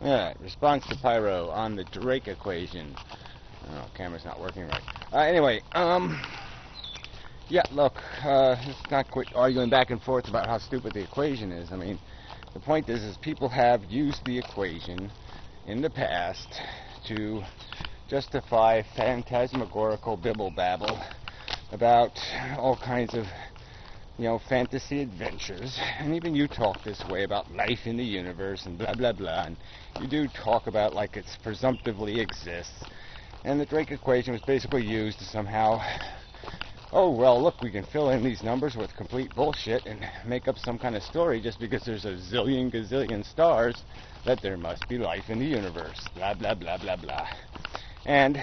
Alright, response to Pyro on the Drake equation. Oh, camera's not working right. Anyway, yeah, look, let's not quit arguing back and forth about how stupid the equation is. I mean, the point is people have used the equation in the past to justify phantasmagorical bibble-babble about all kinds of, fantasy adventures. And even you talk this way about life in the universe and blah, blah, blah. And you do talk about like it's presumptively exists. And the Drake equation was basically used to somehow, oh, well, look, we can fill in these numbers with complete bullshit and make up some kind of story just because there's a zillion gazillion stars that there must be life in the universe. Blah, blah, blah, blah, blah. And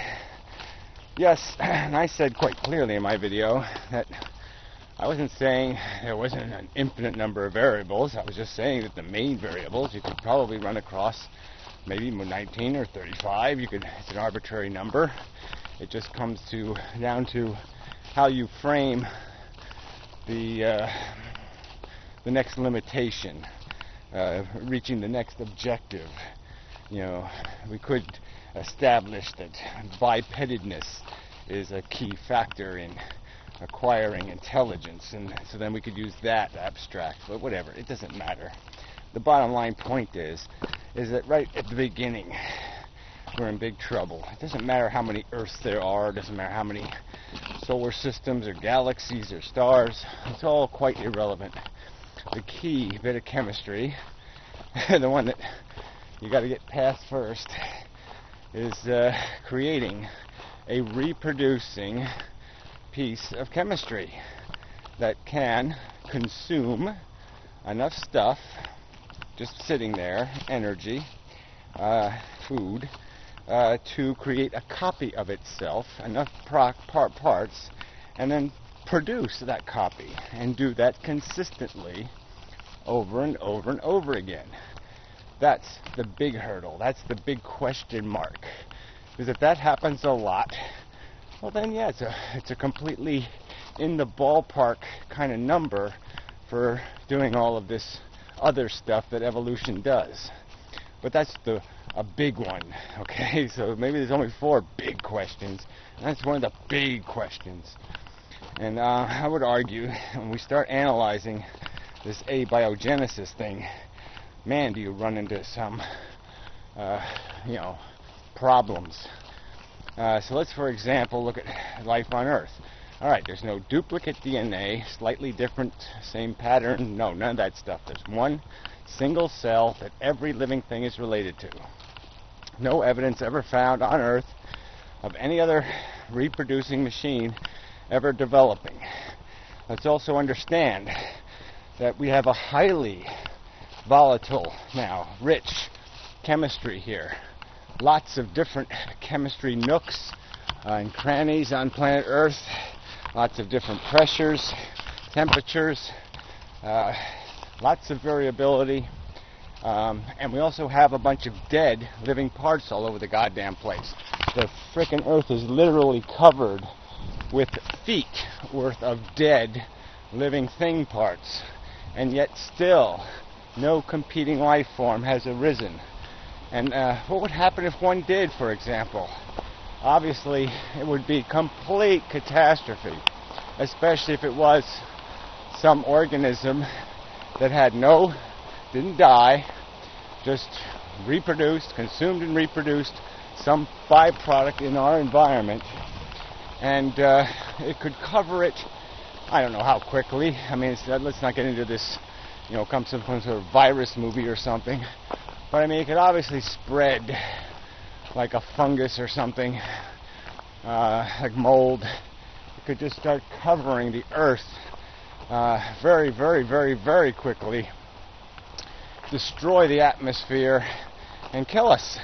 yes, and I said quite clearly in my video that I wasn't saying there wasn't an infinite number of variables. I was just saying that the main variables you could probably run across maybe 19 or 35. It's an arbitrary number. It just comes down to how you frame the next limitation, reaching the next objective. We could establish that bipededness is a key factor in acquiring intelligence, and so then we could use that to abstract, but whatever, it doesn't matter. The bottom line point is that right at the beginning, we're in big trouble. It doesn't matter how many Earths there are, it doesn't matter how many solar systems or galaxies or stars, it's all quite irrelevant. The key bit of chemistry, the one that you got to get past first, is creating a reproducing piece of chemistry that can consume enough stuff just sitting there, energy, food, to create a copy of itself, enough parts, and then produce that copy and do that consistently over and over and over again. That's the big hurdle. That's the big question mark. Because if that happens a lot, well then yeah, it's a completely in the ballpark kind of number for doing all of this other stuff that evolution does. But that's a big one, okay? So maybe there's only 4 big questions, and that's one of the big questions. And I would argue, when we start analyzing this abiogenesis thing, man, do you run into some, problems. So let's, for example, look at life on Earth. All right, there's no duplicate DNA, slightly different, same pattern. No, none of that stuff. There's one single cell that every living thing is related to. No evidence ever found on Earth of any other reproducing machine ever developing. Let's also understand that we have a highly volatile, now rich chemistry here. Lots of different chemistry nooks and crannies on planet Earth. Lots of different pressures, temperatures, lots of variability. And we also have a bunch of dead living parts all over the goddamn place. The frickin' Earth is literally covered with feet worth of dead living thing parts. And yet still, no competing life form has arisen. And what would happen if one did, for example? Obviously, it would be complete catastrophe, especially if it was some organism that didn't die, just reproduced, consumed and reproduced some byproduct in our environment, and it could cover it, I don't know how quickly. I mean, let's not get into this, come some sort of virus movie or something, but I mean, it could obviously spread like a fungus or something, like mold. It could just start covering the Earth very, very, very, very quickly, destroy the atmosphere, and kill us.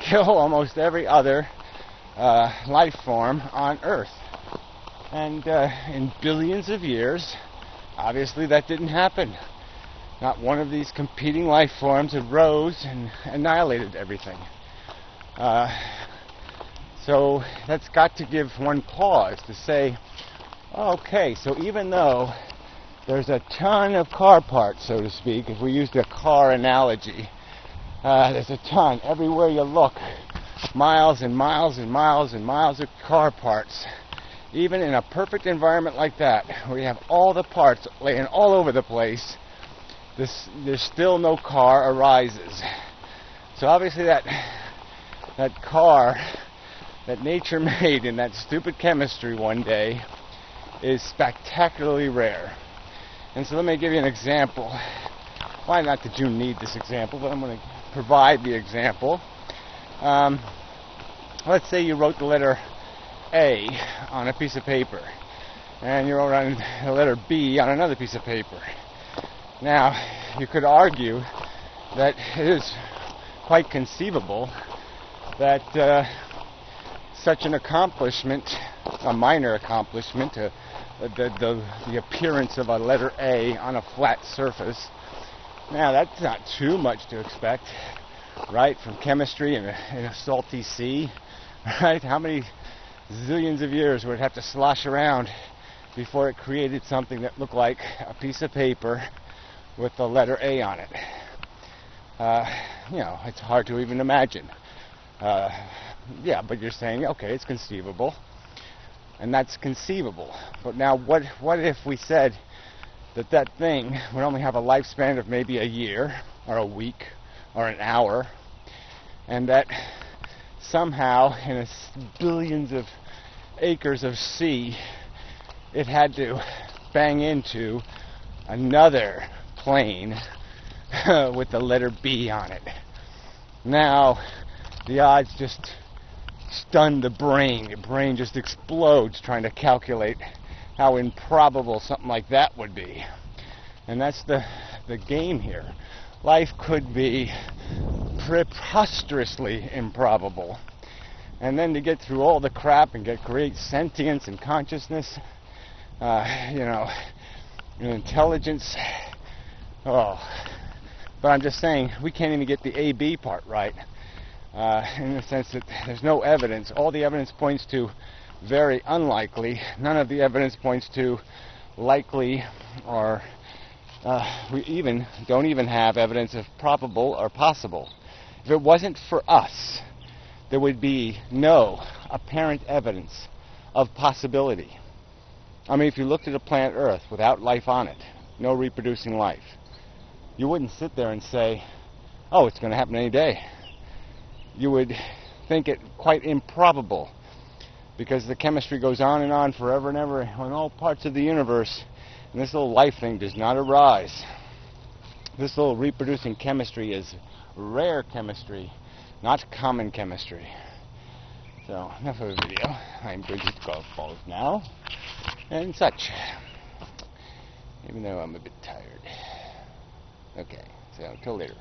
Kill almost every other life form on Earth. And in billions of years, obviously that didn't happen. Not one of these competing life forms arose and annihilated everything. So that's got to give one pause to say, okay, so even though there's a ton of car parts, so to speak, if we used a car analogy, There's a ton everywhere you look. Miles and miles and miles and miles of car parts. Even in a perfect environment like that, where you have all the parts laying all over the place, there's still no car arises. So obviously that car that nature made in that stupid chemistry one day is spectacularly rare. And so let me give you an example. Why not that you need this example, but I'm going to provide the example. Let's say you wrote the letter A on a piece of paper, and you wrote on the letter B on another piece of paper. Now, you could argue that it is quite conceivable that such an accomplishment, a minor accomplishment, the appearance of a letter A on a flat surface, now that's not too much to expect, right, from chemistry in a salty sea, right? How many zillions of years would it have to slosh around before it created something that looked like a piece of paper with the letter A on it? It's hard to even imagine. Yeah, but you're saying, okay, it's conceivable, and that's conceivable. But now, what if we said that thing would only have a lifespan of maybe a year, or a week, or an hour, and that somehow in billions of acres of sea, it had to bang into another plane with the letter B on it. Now, the odds just stun the brain. Your brain just explodes trying to calculate how improbable something like that would be. And that's the game here. Life could be preposterously improbable. And then to get through all the crap and create sentience and consciousness, and intelligence. Oh. But I'm just saying, we can't even get the A-B part right. In the sense that there's no evidence. All the evidence points to very unlikely. None of the evidence points to likely, or we don't even have evidence of probable or possible. If it wasn't for us, there would be no apparent evidence of possibility. I mean, if you looked at a planet Earth without life on it, no reproducing life, you wouldn't sit there and say, oh, it's going to happen any day. You would think it quite improbable, because the chemistry goes on forever and ever in all parts of the universe, and this little life thing does not arise. This little reproducing chemistry is rare chemistry, not common chemistry. So, enough of the video. I'm going to golf balls now, and such. Even though I'm a bit tired. Okay, so till later.